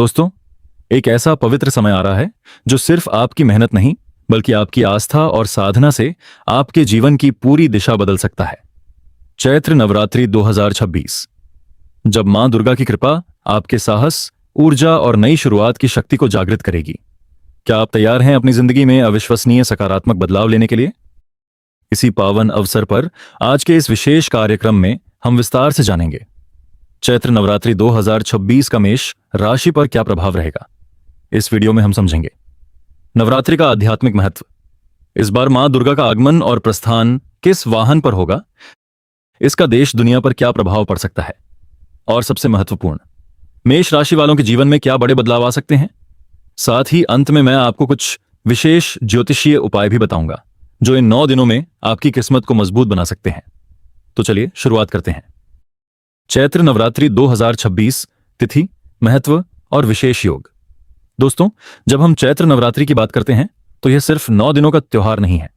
दोस्तों, एक ऐसा पवित्र समय आ रहा है जो सिर्फ आपकी मेहनत नहीं बल्कि आपकी आस्था और साधना से आपके जीवन की पूरी दिशा बदल सकता है। चैत्र नवरात्रि 2026। जब मां दुर्गा की कृपा आपके साहस, ऊर्जा और नई शुरुआत की शक्ति को जागृत करेगी। क्या आप तैयार हैं अपनी जिंदगी में अविश्वसनीय सकारात्मक बदलाव लेने के लिए? इसी पावन अवसर पर आज के इस विशेष कार्यक्रम में हम विस्तार से जानेंगे चैत्र नवरात्रि 2026 का मेष राशि पर क्या प्रभाव रहेगा। इस वीडियो में हम समझेंगे नवरात्रि का आध्यात्मिक महत्व, इस बार मां दुर्गा का आगमन और प्रस्थान किस वाहन पर होगा, इसका देश दुनिया पर क्या प्रभाव पड़ सकता है, और सबसे महत्वपूर्ण, मेष राशि वालों के जीवन में क्या बड़े बदलाव आ सकते हैं। साथ ही अंत में मैं आपको कुछ विशेष ज्योतिषीय उपाय भी बताऊंगा जो इन 9 दिनों में आपकी किस्मत को मजबूत बना सकते हैं। तो चलिए शुरुआत करते हैं। चैत्र नवरात्रि 2026 तिथि, महत्व और विशेष योग। दोस्तों, जब हम चैत्र नवरात्रि की बात करते हैं तो यह सिर्फ 9 दिनों का त्योहार नहीं है।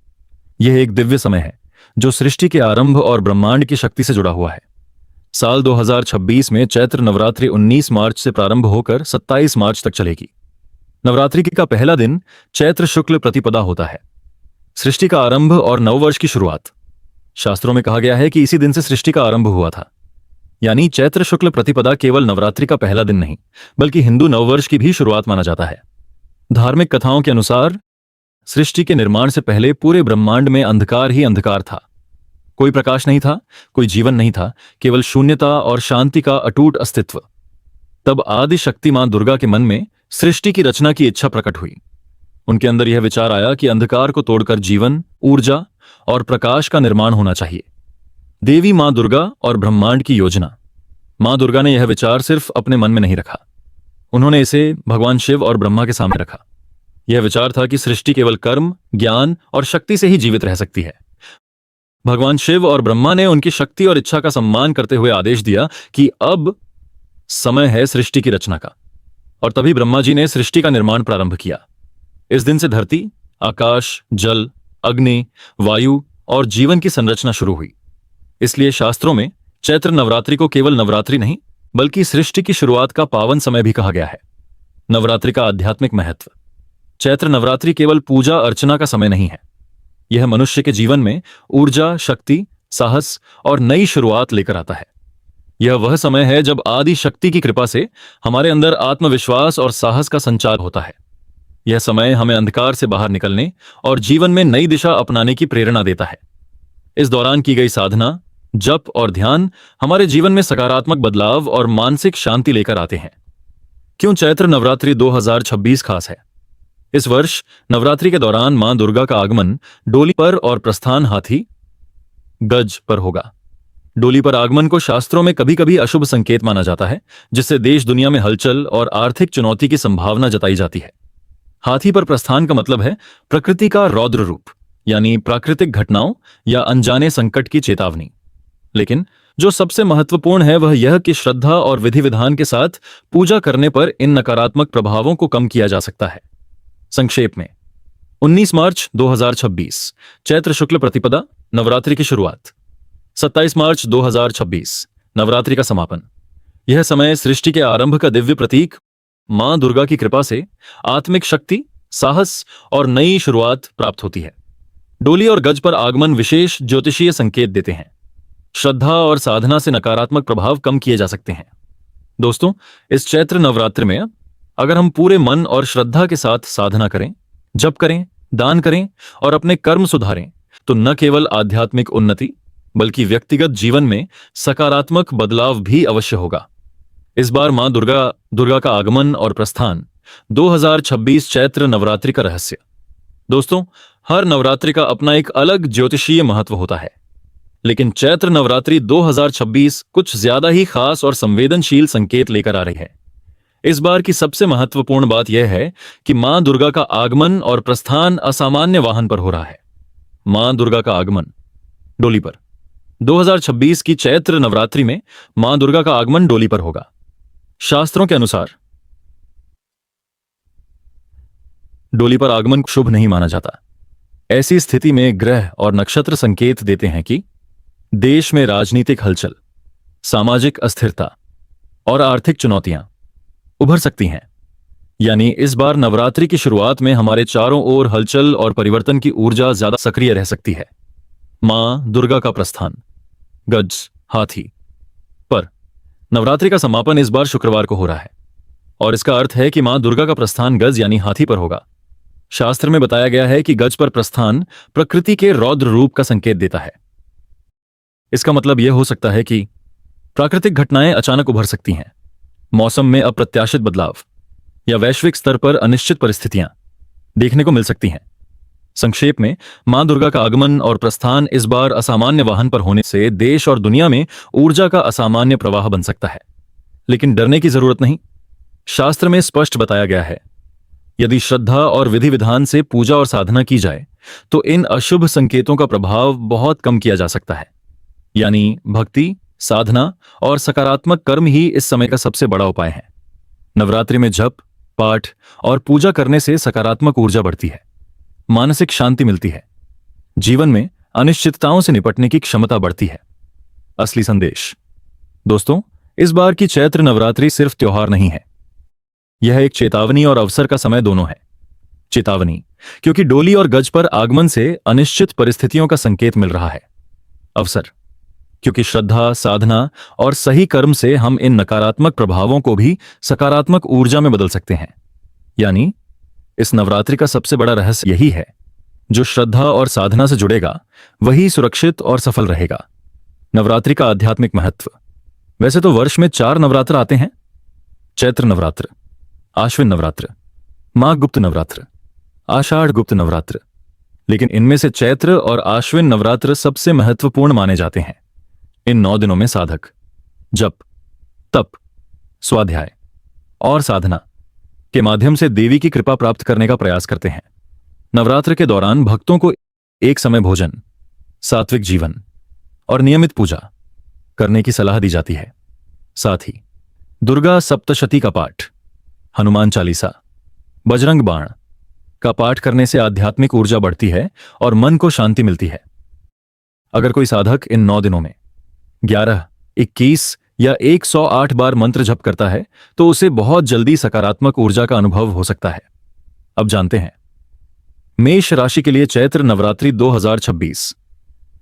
यह एक दिव्य समय है जो सृष्टि के आरंभ और ब्रह्मांड की शक्ति से जुड़ा हुआ है। साल 2026 में चैत्र नवरात्रि 19 मार्च से प्रारंभ होकर 27 मार्च तक चलेगी। नवरात्रि का पहला दिन चैत्र शुक्ल प्रतिपदा होता है, सृष्टि का आरंभ और नववर्ष की शुरुआत। शास्त्रों में कहा गया है कि इसी दिन से सृष्टि का आरंभ हुआ था। यानी चैत्र शुक्ल प्रतिपदा केवल नवरात्रि का पहला दिन नहीं बल्कि हिंदू नववर्ष की भी शुरुआत माना जाता है। धार्मिक कथाओं के अनुसार सृष्टि के निर्माण से पहले पूरे ब्रह्मांड में अंधकार ही अंधकार था। कोई प्रकाश नहीं था, कोई जीवन नहीं था, केवल शून्यता और शांति का अटूट अस्तित्व। तब आदि शक्ति मां दुर्गा के मन में सृष्टि की रचना की इच्छा प्रकट हुई। उनके अंदर यह विचार आया कि अंधकार को तोड़कर जीवन, ऊर्जा और प्रकाश का निर्माण होना चाहिए। देवी मां दुर्गा और ब्रह्मांड की योजना। मां दुर्गा ने यह विचार सिर्फ अपने मन में नहीं रखा, उन्होंने इसे भगवान शिव और ब्रह्मा के सामने रखा। यह विचार था कि सृष्टि केवल कर्म, ज्ञान और शक्ति से ही जीवित रह सकती है। भगवान शिव और ब्रह्मा ने उनकी शक्ति और इच्छा का सम्मान करते हुए आदेश दिया कि अब समय है सृष्टि की रचना का। और तभी ब्रह्मा जी ने सृष्टि का निर्माण प्रारंभ किया। इस दिन से धरती, आकाश, जल, अग्नि, वायु और जीवन की संरचना शुरू हुई। इसलिए शास्त्रों में चैत्र नवरात्रि को केवल नवरात्रि नहीं बल्कि सृष्टि की शुरुआत का पावन समय भी कहा गया है। नवरात्रि का आध्यात्मिक महत्व। चैत्र नवरात्रि केवल पूजा अर्चना का समय नहीं है, यह मनुष्य के जीवन में ऊर्जा, शक्ति, साहस और नई शुरुआत लेकर आता है। यह वह समय है जब आदि शक्ति की कृपा से हमारे अंदर आत्मविश्वास और साहस का संचार होता है। यह समय हमें अंधकार से बाहर निकलने और जीवन में नई दिशा अपनाने की प्रेरणा देता है। इस दौरान की गई साधना, जप और ध्यान हमारे जीवन में सकारात्मक बदलाव और मानसिक शांति लेकर आते हैं। क्यों चैत्र नवरात्रि 2026 खास है? इस वर्ष नवरात्रि के दौरान मां दुर्गा का आगमन डोली पर और प्रस्थान हाथी, गज पर होगा। डोली पर आगमन को शास्त्रों में कभी कभी अशुभ संकेत माना जाता है, जिससे देश दुनिया में हलचल और आर्थिक चुनौती की संभावना जताई जाती है। हाथी पर प्रस्थान का मतलब है प्रकृति का रौद्र रूप, यानी प्राकृतिक घटनाओं या अनजाने संकट की चेतावनी। लेकिन जो सबसे महत्वपूर्ण है वह यह कि श्रद्धा और विधि विधान के साथ पूजा करने पर इन नकारात्मक प्रभावों को कम किया जा सकता है। संक्षेप में, 19 मार्च 2026 चैत्र शुक्ल प्रतिपदा, नवरात्रि की शुरुआत। 27 मार्च 2026 नवरात्रि का समापन। यह समय सृष्टि के आरंभ का दिव्य प्रतीक, मां दुर्गा की कृपा से आत्मिक शक्ति, साहस और नई शुरुआत प्राप्त होती है। डोली और गज पर आगमन विशेष ज्योतिषीय संकेत देते हैं। श्रद्धा और साधना से नकारात्मक प्रभाव कम किए जा सकते हैं। दोस्तों, इस चैत्र नवरात्रि में अगर हम पूरे मन और श्रद्धा के साथ साधना करें, जप करें, दान करें और अपने कर्म सुधारें तो न केवल आध्यात्मिक उन्नति बल्कि व्यक्तिगत जीवन में सकारात्मक बदलाव भी अवश्य होगा। इस बार मां दुर्गा का आगमन और प्रस्थान 2026 चैत्र नवरात्रि का रहस्य। दोस्तों, हर नवरात्रि का अपना एक अलग ज्योतिषीय महत्व होता है, लेकिन चैत्र नवरात्रि 2026 कुछ ज्यादा ही खास और संवेदनशील संकेत लेकर आ रही है। इस बार की सबसे महत्वपूर्ण बात यह है कि मां दुर्गा का आगमन और प्रस्थान असामान्य वाहन पर हो रहा है। मां दुर्गा का आगमन डोली पर। 2026 की चैत्र नवरात्रि में मां दुर्गा का आगमन डोली पर होगा। शास्त्रों के अनुसार डोली पर आगमन शुभ नहीं माना जाता। ऐसी स्थिति में ग्रह और नक्षत्र संकेत देते हैं कि देश में राजनीतिक हलचल, सामाजिक अस्थिरता और आर्थिक चुनौतियां उभर सकती हैं। यानी इस बार नवरात्रि की शुरुआत में हमारे चारों ओर हलचल और परिवर्तन की ऊर्जा ज्यादा सक्रिय रह सकती है। मां दुर्गा का प्रस्थान, गज, हाथी पर। नवरात्रि का समापन इस बार शुक्रवार को हो रहा है और इसका अर्थ है कि मां दुर्गा का प्रस्थान गज यानी हाथी पर होगा। शास्त्र में बताया गया है कि गज पर प्रस्थान प्रकृति के रौद्र रूप का संकेत देता है। इसका मतलब यह हो सकता है कि प्राकृतिक घटनाएं अचानक उभर सकती हैं, मौसम में अप्रत्याशित बदलाव या वैश्विक स्तर पर अनिश्चित परिस्थितियां देखने को मिल सकती हैं। संक्षेप में, मां दुर्गा का आगमन और प्रस्थान इस बार असामान्य वाहन पर होने से देश और दुनिया में ऊर्जा का असामान्य प्रवाह बन सकता है। लेकिन डरने की जरूरत नहीं। शास्त्र में स्पष्ट बताया गया है, यदि श्रद्धा और विधि विधान से पूजा और साधना की जाए तो इन अशुभ संकेतों का प्रभाव बहुत कम किया जा सकता है। यानी भक्ति, साधना और सकारात्मक कर्म ही इस समय का सबसे बड़ा उपाय है। नवरात्रि में जप, पाठ और पूजा करने से सकारात्मक ऊर्जा बढ़ती है, मानसिक शांति मिलती है, जीवन में अनिश्चितताओं से निपटने की क्षमता बढ़ती है। असली संदेश दोस्तों, इस बार की चैत्र नवरात्रि सिर्फ त्योहार नहीं है, यह एक चेतावनी और अवसर का समय दोनों है। चेतावनी क्योंकि डोली और गज पर आगमन से अनिश्चित परिस्थितियों का संकेत मिल रहा है। अवसर क्योंकि श्रद्धा, साधना और सही कर्म से हम इन नकारात्मक प्रभावों को भी सकारात्मक ऊर्जा में बदल सकते हैं। यानी इस नवरात्रि का सबसे बड़ा रहस्य यही है, जो श्रद्धा और साधना से जुड़ेगा वही सुरक्षित और सफल रहेगा। नवरात्रि का आध्यात्मिक महत्व। वैसे तो वर्ष में 4 नवरात्र आते हैं, चैत्र नवरात्र, आश्विन नवरात्र, माघ गुप्त नवरात्र, आषाढ़ गुप्त नवरात्र। लेकिन इनमें से चैत्र और आश्विन नवरात्र सबसे महत्वपूर्ण माने जाते हैं। इन 9 दिनों में साधक जप, तप, स्वाध्याय और साधना के माध्यम से देवी की कृपा प्राप्त करने का प्रयास करते हैं। नवरात्र के दौरान भक्तों को एक समय भोजन, सात्विक जीवन और नियमित पूजा करने की सलाह दी जाती है। साथ ही दुर्गा सप्तशती का पाठ, हनुमान चालीसा, बजरंग बाण का पाठ करने से आध्यात्मिक ऊर्जा बढ़ती है और मन को शांति मिलती है। अगर कोई साधक इन 9 दिनों में 11, 21 या 108 बार मंत्र जप करता है तो उसे बहुत जल्दी सकारात्मक ऊर्जा का अनुभव हो सकता है। अब जानते हैं मेष राशि के लिए चैत्र नवरात्रि 2026।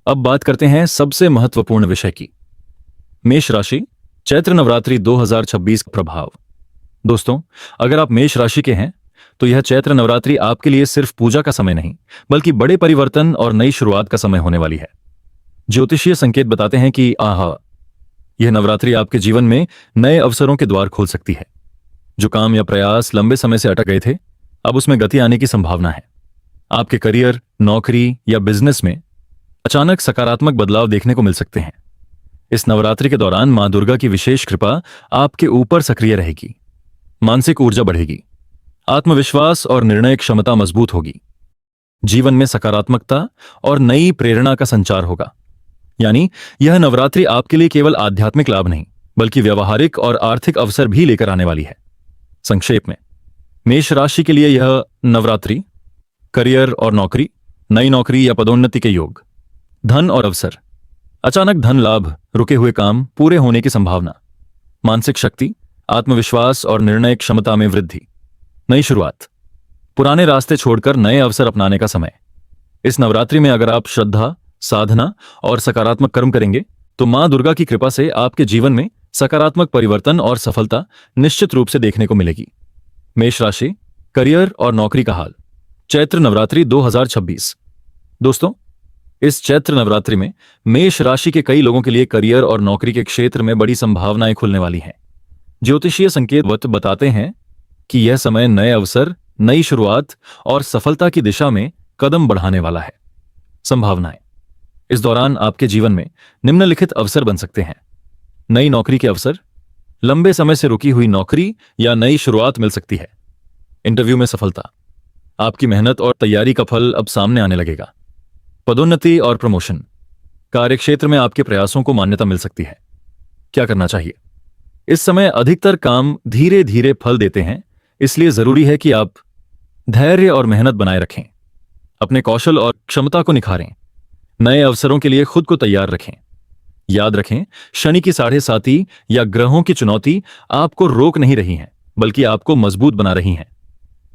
अब बात करते हैं सबसे महत्वपूर्ण विषय की, मेष राशि चैत्र नवरात्रि 2026 का प्रभाव। दोस्तों, अगर आप मेष राशि के हैं तो यह चैत्र नवरात्रि आपके लिए सिर्फ पूजा का समय नहीं, बल्कि बड़े परिवर्तन और नई शुरुआत का समय होने वाली है। ज्योतिषीय संकेत बताते हैं कि यह नवरात्रि आपके जीवन में नए अवसरों के द्वार खोल सकती है। जो काम या प्रयास लंबे समय से अटक गए थे, अब उसमें गति आने की संभावना है। आपके करियर, नौकरी या बिजनेस में अचानक सकारात्मक बदलाव देखने को मिल सकते हैं। इस नवरात्रि के दौरान मां दुर्गा की विशेष कृपा आपके ऊपर सक्रिय रहेगी। मानसिक ऊर्जा बढ़ेगी, आत्मविश्वास और निर्णय क्षमता मजबूत होगी। जीवन में सकारात्मकता और नई प्रेरणा का संचार होगा। यानी यह नवरात्रि आपके लिए केवल आध्यात्मिक लाभ नहीं, बल्कि व्यावहारिक और आर्थिक अवसर भी लेकर आने वाली है। संक्षेप में, मेष राशि के लिए यह नवरात्रि करियर और नौकरी, नई नौकरी या पदोन्नति के योग, धन और अवसर, अचानक धन लाभ, रुके हुए काम पूरे होने की संभावना, मानसिक शक्ति, आत्मविश्वास और निर्णय क्षमता में वृद्धि, नई शुरुआत, पुराने रास्ते छोड़कर नए अवसर अपनाने का समय। इस नवरात्रि में अगर आप श्रद्धा, साधना और सकारात्मक कर्म करेंगे तो मां दुर्गा की कृपा से आपके जीवन में सकारात्मक परिवर्तन और सफलता निश्चित रूप से देखने को मिलेगी। मेष राशि करियर और नौकरी का हाल, चैत्र नवरात्रि 2026। दोस्तों, इस चैत्र नवरात्रि में मेष राशि के कई लोगों के लिए करियर और नौकरी के क्षेत्र में बड़ी संभावनाएं खुलने वाली हैं। ज्योतिषीय संकेत बताते हैं कि यह समय नए अवसर, नई शुरुआत और सफलता की दिशा में कदम बढ़ाने वाला है। संभावनाएं, इस दौरान आपके जीवन में निम्नलिखित अवसर बन सकते हैं। नई नौकरी के अवसर, लंबे समय से रुकी हुई नौकरी या नई शुरुआत मिल सकती है। इंटरव्यू में सफलता, आपकी मेहनत और तैयारी का फल अब सामने आने लगेगा। पदोन्नति और प्रमोशन, कार्यक्षेत्र में आपके प्रयासों को मान्यता मिल सकती है। क्या करना चाहिए? इस समय अधिकतर काम धीरे धीरे फल देते हैं, इसलिए जरूरी है कि आप धैर्य और मेहनत बनाए रखें। अपने कौशल और क्षमता को निखारें। नए अवसरों के लिए खुद को तैयार रखें। याद रखें, शनि की 7.5 या ग्रहों की चुनौती आपको रोक नहीं रही है, बल्कि आपको मजबूत बना रही हैं।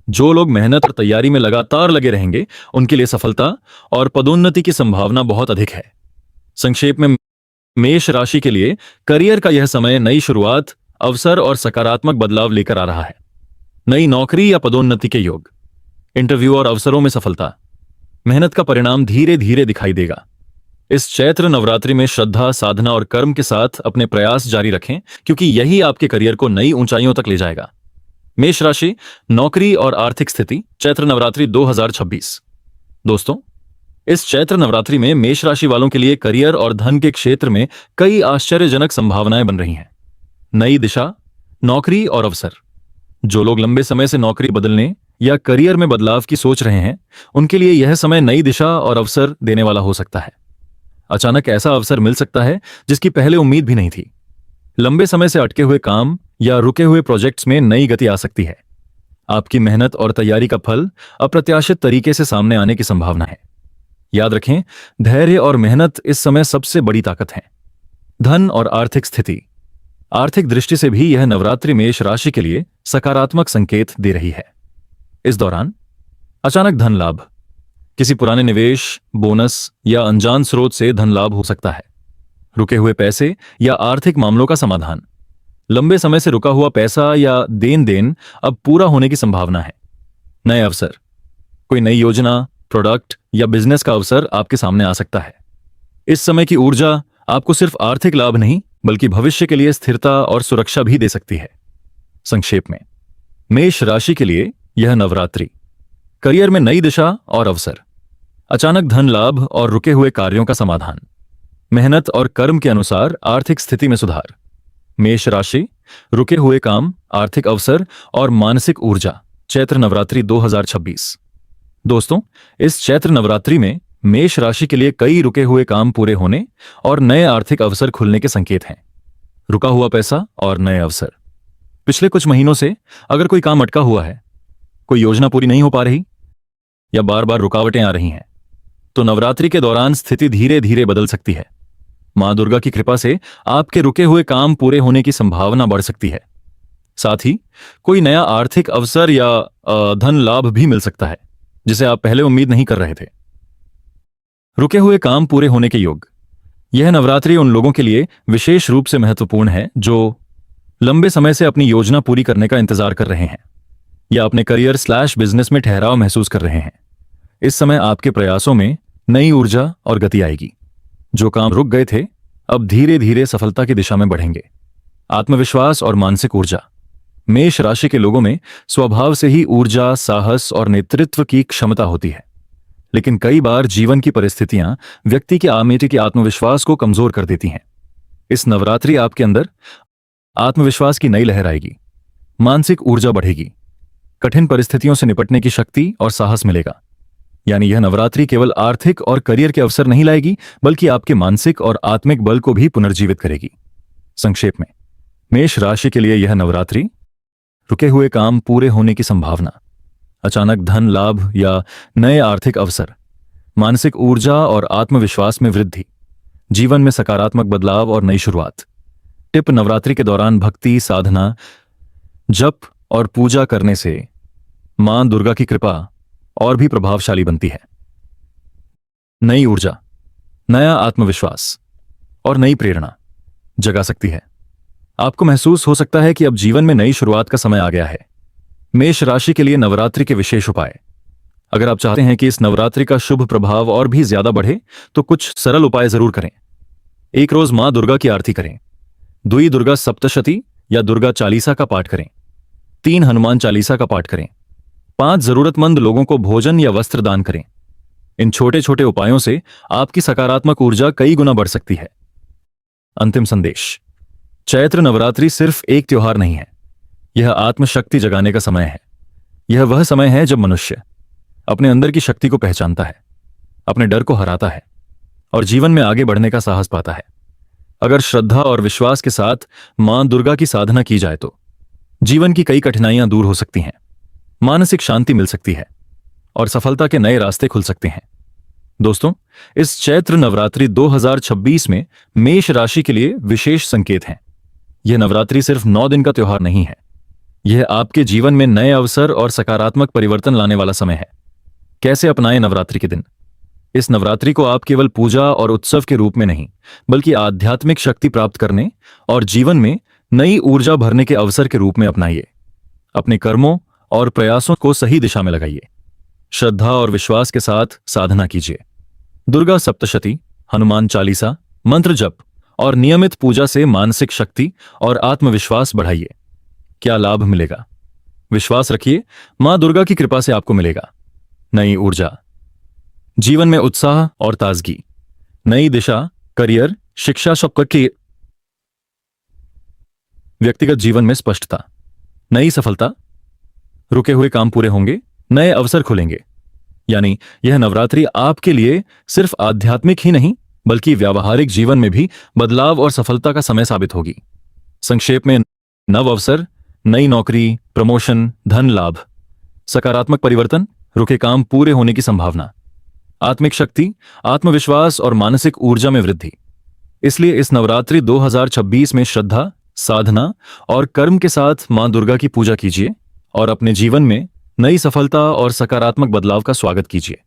जो लोग मेहनत और तैयारी में लगातार लगे रहेंगे, उनके लिए सफलता और पदोन्नति की संभावना बहुत अधिक है। संक्षेप में, मेष राशि के लिए करियर का यह समय नई शुरुआत, अवसर और सकारात्मक बदलाव लेकर आ रहा है। नई नौकरी या पदोन्नति के योग, इंटरव्यू और अवसरों में सफलता, मेहनत का परिणाम धीरे धीरे दिखाई देगा। इस चैत्र नवरात्रि में श्रद्धा, साधना और कर्म के साथ अपने प्रयास जारी रखें, क्योंकि यही आपके करियर को नई ऊंचाइयों तक ले जाएगा। मेष राशि, नौकरी और आर्थिक स्थिति, चैत्र नवरात्रि 2026। दोस्तों, इस चैत्र नवरात्रि में मेष राशि वालों के लिए करियर और धन के क्षेत्र में कई आश्चर्यजनक संभावनाएं बन रही हैं। नई दिशा, नौकरी और अवसर। जो लोग लंबे समय से नौकरी बदलने या करियर में बदलाव की सोच रहे हैं, उनके लिए यह समय नई दिशा और अवसर देने वाला हो सकता है। अचानक ऐसा अवसर मिल सकता है जिसकी पहले उम्मीद भी नहीं थी। लंबे समय से अटके हुए काम या रुके हुए प्रोजेक्ट्स में नई गति आ सकती है। आपकी मेहनत और तैयारी का फल अप्रत्याशित तरीके से सामने आने की संभावना है। याद रखें, धैर्य और मेहनत इस समय सबसे बड़ी ताकत है। धन और आर्थिक स्थिति। आर्थिक दृष्टि से भी यह नवरात्रि मेष राशि के लिए सकारात्मक संकेत दे रही है। इस दौरान अचानक धन लाभ, किसी पुराने निवेश, बोनस या अनजान स्रोत से धन लाभ हो सकता है। रुके हुए पैसे या आर्थिक मामलों का समाधान। लंबे समय से रुका हुआ पैसा या देन देन अब पूरा होने की संभावना है। नए अवसर, कोई नई योजना, प्रोडक्ट या बिजनेस का अवसर आपके सामने आ सकता है। इस समय की ऊर्जा आपको सिर्फ आर्थिक लाभ नहीं, बल्कि भविष्य के लिए स्थिरता और सुरक्षा भी दे सकती है। संक्षेप में, मेष राशि के लिए यह नवरात्रि करियर में नई दिशा और अवसर, अचानक धन लाभ और रुके हुए कार्यों का समाधान, मेहनत और कर्म के अनुसार आर्थिक स्थिति में सुधार। मेष राशि, रुके हुए काम, आर्थिक अवसर और मानसिक ऊर्जा, चैत्र नवरात्रि 2026। दोस्तों, इस चैत्र नवरात्रि में मेष राशि के लिए कई रुके हुए काम पूरे होने और नए आर्थिक अवसर खुलने के संकेत हैं। रुका हुआ पैसा और नए अवसर। पिछले कुछ महीनों से अगर कोई काम अटका हुआ है, कोई योजना पूरी नहीं हो पा रही या बार बार रुकावटें आ रही हैं, तो नवरात्रि के दौरान स्थिति धीरे धीरे बदल सकती है। मां दुर्गा की कृपा से आपके रुके हुए काम पूरे होने की संभावना बढ़ सकती है। साथ ही कोई नया आर्थिक अवसर या धन लाभ भी मिल सकता है, जिसे आप पहले उम्मीद नहीं कर रहे थे। रुके हुए काम पूरे होने के योग। यह नवरात्रि उन लोगों के लिए विशेष रूप से महत्वपूर्ण है जो लंबे समय से अपनी योजना पूरी करने का इंतजार कर रहे हैं या अपने करियर/बिजनेस में ठहराव महसूस कर रहे हैं। इस समय आपके प्रयासों में नई ऊर्जा और गति आएगी। जो काम रुक गए थे, अब धीरे धीरे सफलता की दिशा में बढ़ेंगे। आत्मविश्वास और मानसिक ऊर्जा। मेष राशि के लोगों में स्वभाव से ही ऊर्जा, साहस और नेतृत्व की क्षमता होती है, लेकिन कई बार जीवन की परिस्थितियां व्यक्ति के आत्मविश्वास को कमजोर कर देती हैं। इस नवरात्रि आपके अंदर आत्मविश्वास की नई लहर आएगी, मानसिक ऊर्जा बढ़ेगी, कठिन परिस्थितियों से निपटने की शक्ति और साहस मिलेगा। यानी यह नवरात्रि केवल आर्थिक और करियर के अवसर नहीं लाएगी, बल्कि आपके मानसिक और आत्मिक बल को भी पुनर्जीवित करेगी। संक्षेप में, मेष राशि के लिए यह नवरात्रि रुके हुए काम पूरे होने की संभावना, अचानक धन लाभ या नए आर्थिक अवसर, मानसिक ऊर्जा और आत्मविश्वास में वृद्धि, जीवन में सकारात्मक बदलाव और नई शुरुआत। टिप: नवरात्रि के दौरान भक्ति, साधना, जप और पूजा करने से मां दुर्गा की कृपा और भी प्रभावशाली बनती है। नई ऊर्जा, नया आत्मविश्वास और नई प्रेरणा जगा सकती है। आपको महसूस हो सकता है कि अब जीवन में नई शुरुआत का समय आ गया है। मेष राशि के लिए नवरात्रि के विशेष उपाय। अगर आप चाहते हैं कि इस नवरात्रि का शुभ प्रभाव और भी ज्यादा बढ़े, तो कुछ सरल उपाय जरूर करें। एक रोज मां दुर्गा की आरती करें। 2 दुर्गा सप्तशती या दुर्गा चालीसा का पाठ करें। 3 हनुमान चालीसा का पाठ करें। 5 जरूरतमंद लोगों को भोजन या वस्त्र दान करें। इन छोटे छोटे उपायों से आपकी सकारात्मक ऊर्जा कई गुना बढ़ सकती है। अंतिम संदेश: चैत्र नवरात्रि सिर्फ एक त्योहार नहीं है, यह आत्मशक्ति जगाने का समय है। यह वह समय है जब मनुष्य अपने अंदर की शक्ति को पहचानता है, अपने डर को हराता है और जीवन में आगे बढ़ने का साहस पाता है। अगर श्रद्धा और विश्वास के साथ मां दुर्गा की साधना की जाए तो जीवन की कई कठिनाइयां दूर हो सकती हैं, मानसिक शांति मिल सकती है और सफलता के नए रास्ते खुल सकते हैं। दोस्तों, इस चैत्र नवरात्रि 2026 में मेष राशि के लिए विशेष संकेत हैं। यह नवरात्रि सिर्फ 9 दिन का त्योहार नहीं है, यह आपके जीवन में नए अवसर और सकारात्मक परिवर्तन लाने वाला समय है। कैसे अपनाएं नवरात्रि के दिन? इस नवरात्रि को आप केवल पूजा और उत्सव के रूप में नहीं, बल्कि आध्यात्मिक शक्ति प्राप्त करने और जीवन में नई ऊर्जा भरने के अवसर के रूप में अपनाइए। अपने कर्मों और प्रयासों को सही दिशा में लगाइए। श्रद्धा और विश्वास के साथ साधना कीजिए। दुर्गा सप्तशती, हनुमान चालीसा, मंत्र जप और नियमित पूजा से मानसिक शक्ति और आत्मविश्वास बढ़ाइए। क्या लाभ मिलेगा? विश्वास रखिए, मां दुर्गा की कृपा से आपको मिलेगा नई ऊर्जा, जीवन में उत्साह और ताजगी, नई दिशा, करियर, शिक्षा, सबकी व्यक्तिगत जीवन में स्पष्टता, नई सफलता, रुके हुए काम पूरे होंगे, नए अवसर खुलेंगे। यानी यह नवरात्रि आपके लिए सिर्फ आध्यात्मिक ही नहीं, बल्कि व्यावहारिक जीवन में भी बदलाव और सफलता का समय साबित होगी। संक्षेप में, नव अवसर, नई नौकरी, प्रमोशन, धन लाभ, सकारात्मक परिवर्तन, रुके काम पूरे होने की संभावना, आत्मिक शक्ति, आत्मविश्वास और मानसिक ऊर्जा में वृद्धि। इसलिए इस नवरात्रि 2026 में श्रद्धा, साधना और कर्म के साथ मां दुर्गा की पूजा कीजिए और अपने जीवन में नई सफलता और सकारात्मक बदलाव का स्वागत कीजिए।